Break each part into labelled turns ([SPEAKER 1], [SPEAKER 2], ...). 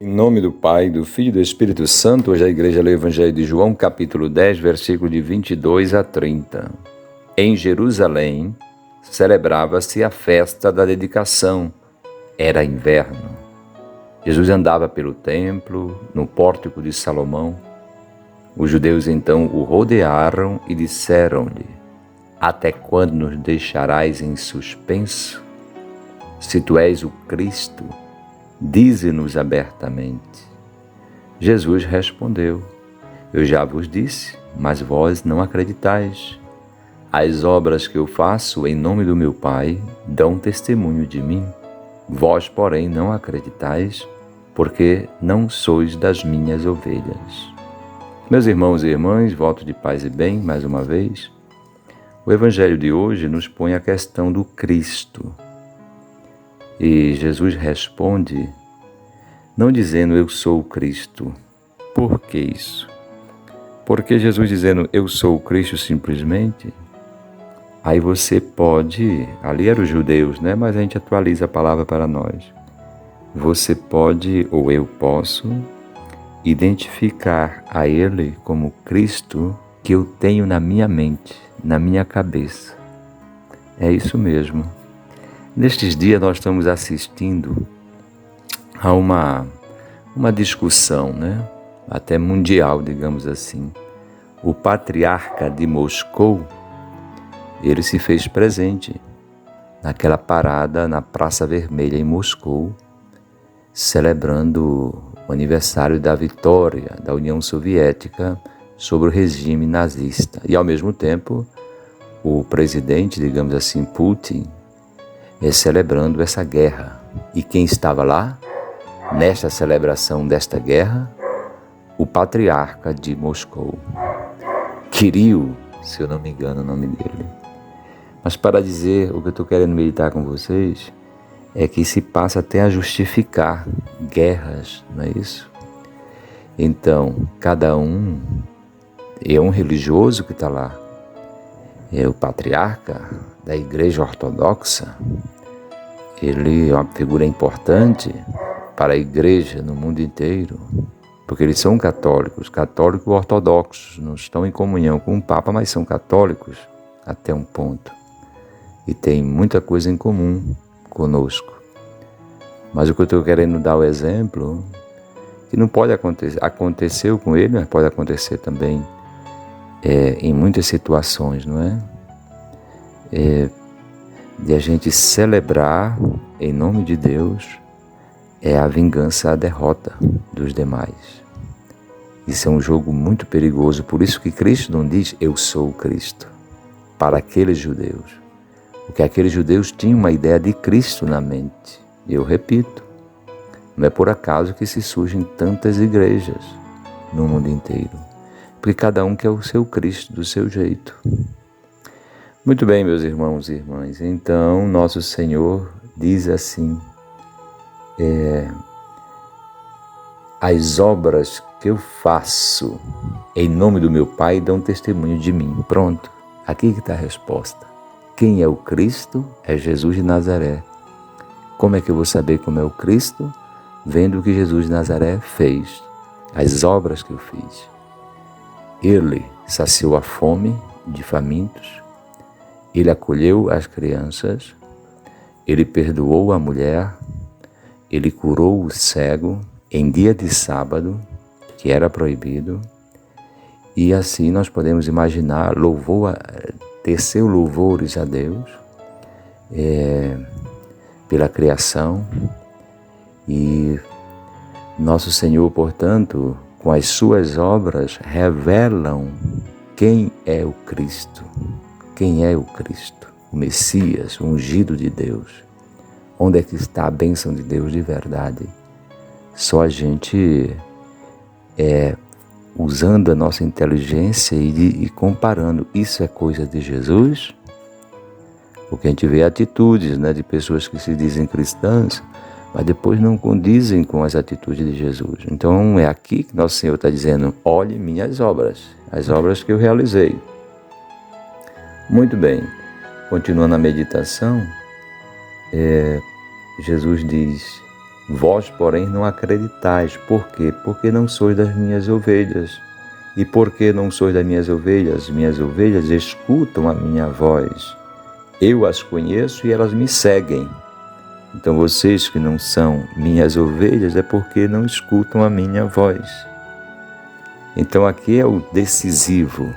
[SPEAKER 1] Em nome do Pai, do Filho e do Espírito Santo, hoje a Igreja lê o Evangelho de João, capítulo 10, versículo de 22 a 30. Em Jerusalém, celebrava-se a festa da dedicação. Era inverno. Jesus andava pelo templo, no pórtico de Salomão. Os judeus então o rodearam e disseram-lhe: Até quando nos deixarás em suspenso? Se tu és o Cristo, dize-nos abertamente. Jesus respondeu: Eu já vos disse, mas vós não acreditais. As obras que eu faço em nome do meu Pai dão testemunho de mim. Vós, porém, não acreditais, porque não sois das minhas ovelhas. Meus irmãos e irmãs, voto de paz e bem, mais uma vez. O Evangelho de hoje nos põe a questão do Cristo. E Jesus responde, não dizendo eu sou o Cristo. Por que isso? Porque Jesus dizendo eu sou o Cristo simplesmente, aí você pode, ali eram os judeus, né? Mas a gente atualiza a palavra para nós. Você pode, ou eu posso, identificar a Ele como Cristo que eu tenho na minha mente, na minha cabeça. É isso mesmo. Nestes dias nós estamos assistindo a uma discussão, né? Até mundial, digamos assim. O patriarca de Moscou, ele se fez presente naquela parada na Praça Vermelha em Moscou, celebrando o aniversário da vitória da União Soviética sobre o regime nazista. E ao mesmo tempo, o presidente, digamos assim, Putin, celebrando essa guerra. E quem estava lá, nesta celebração desta guerra? O patriarca de Moscou. Kirill, se eu não me engano o nome dele. Mas para dizer o que eu estou querendo meditar com vocês, é que se passa até a justificar guerras, não é isso? Então, cada um é um religioso que está lá. É o patriarca da Igreja Ortodoxa. Ele é uma figura importante para a Igreja no mundo inteiro, porque eles são católicos ortodoxos, não estão em comunhão com o Papa, mas são católicos até um ponto. E tem muita coisa em comum conosco. Mas o que eu estou querendo dar o exemplo, que não pode acontecer, aconteceu com ele, mas pode acontecer também em muitas situações, não é? De a gente celebrar em nome de Deus a vingança, a derrota dos demais. Isso é um jogo muito perigoso, por isso que Cristo não diz eu sou o Cristo para aqueles judeus, porque aqueles judeus tinham uma ideia de Cristo na mente. Eu repito, não é por acaso que se surgem tantas igrejas no mundo inteiro, porque cada um quer o seu Cristo do seu jeito. Muito bem, meus irmãos e irmãs, então nosso Senhor diz assim, as obras que eu faço em nome do meu Pai dão testemunho de mim. Pronto, aqui que está a resposta. Quem é o Cristo? É Jesus de Nazaré. Como é que eu vou saber como é o Cristo? Vendo o que Jesus de Nazaré fez, as obras que eu fiz. Ele saciou a fome de famintos, ele acolheu as crianças, ele perdoou a mulher, ele curou o cego em dia de sábado, que era proibido, e assim nós podemos imaginar, teceu louvores a Deus pela criação, e nosso Senhor, portanto, com as suas obras, revelam quem é o Cristo. Quem é o Cristo? O Messias, o ungido de Deus. Onde é que está a bênção de Deus de verdade? Só a gente usando a nossa inteligência e comparando. Isso é coisa de Jesus? Porque a gente vê atitudes, né, de pessoas que se dizem cristãs, mas depois não condizem com as atitudes de Jesus. Então é aqui que nosso Senhor está dizendo, olhe minhas obras, as obras que eu realizei. Muito bem, continuando a meditação, Jesus diz, Vós, porém, não acreditais. Por quê? Porque não sois das minhas ovelhas. E porque não sois das minhas ovelhas escutam a minha voz. Eu as conheço e elas me seguem. Então vocês que não são minhas ovelhas é porque não escutam a minha voz. Então aqui é o decisivo.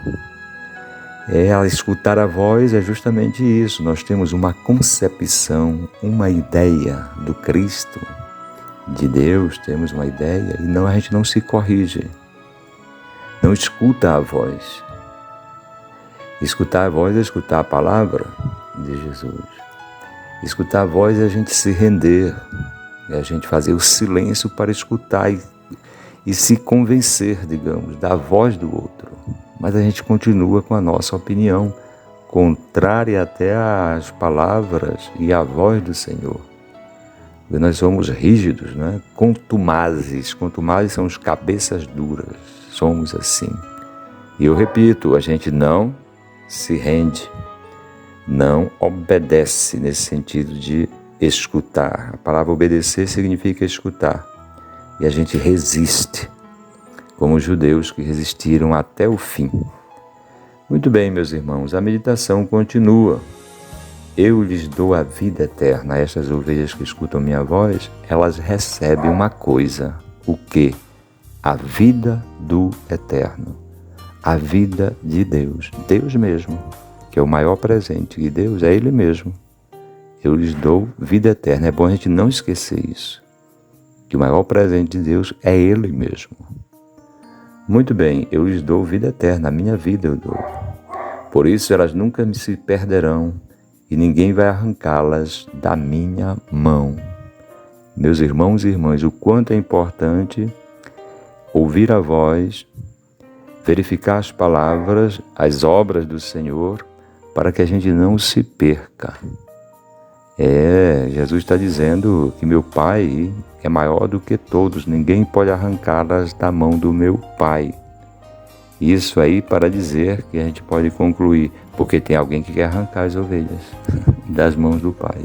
[SPEAKER 1] Ao escutar a voz é justamente isso. Nós temos uma concepção, uma ideia do Cristo, de Deus, temos uma ideia e a gente não se corrige. Não escuta a voz. Escutar a voz é escutar a palavra de Jesus. Escutar a voz é a gente se render, é a gente fazer o silêncio para escutar e se convencer, digamos, da voz do outro. Mas a gente continua com a nossa opinião, contrária até às palavras e à voz do Senhor. Porque nós somos rígidos, né? Contumazes. Contumazes são os cabeças duras. Somos assim. E eu repito, a gente não se rende, não obedece nesse sentido de escutar. A palavra obedecer significa escutar. E a gente resiste, como os judeus que resistiram até o fim. Muito bem, meus irmãos, a meditação continua. Eu lhes dou a vida eterna. A estas ovelhas que escutam minha voz, elas recebem uma coisa. O quê? A vida do eterno. A vida de Deus. Deus mesmo, que é o maior presente de Deus, é Ele mesmo. Eu lhes dou vida eterna. É bom a gente não esquecer isso. Que o maior presente de Deus é Ele mesmo. Muito bem, eu lhes dou vida eterna. A minha vida eu dou. Por isso elas nunca se perderão e ninguém vai arrancá-las da minha mão. Meus irmãos e irmãs, o quanto é importante ouvir a voz, verificar as palavras, as obras do Senhor, para que a gente não se perca. Jesus está dizendo que meu Pai é maior do que todos, ninguém pode arrancá-las da mão do meu Pai. Isso aí para dizer que a gente pode concluir, porque tem alguém que quer arrancar as ovelhas das mãos do Pai.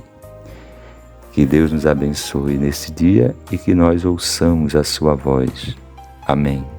[SPEAKER 1] Que Deus nos abençoe nesse dia e que nós ouçamos a sua voz. Amém.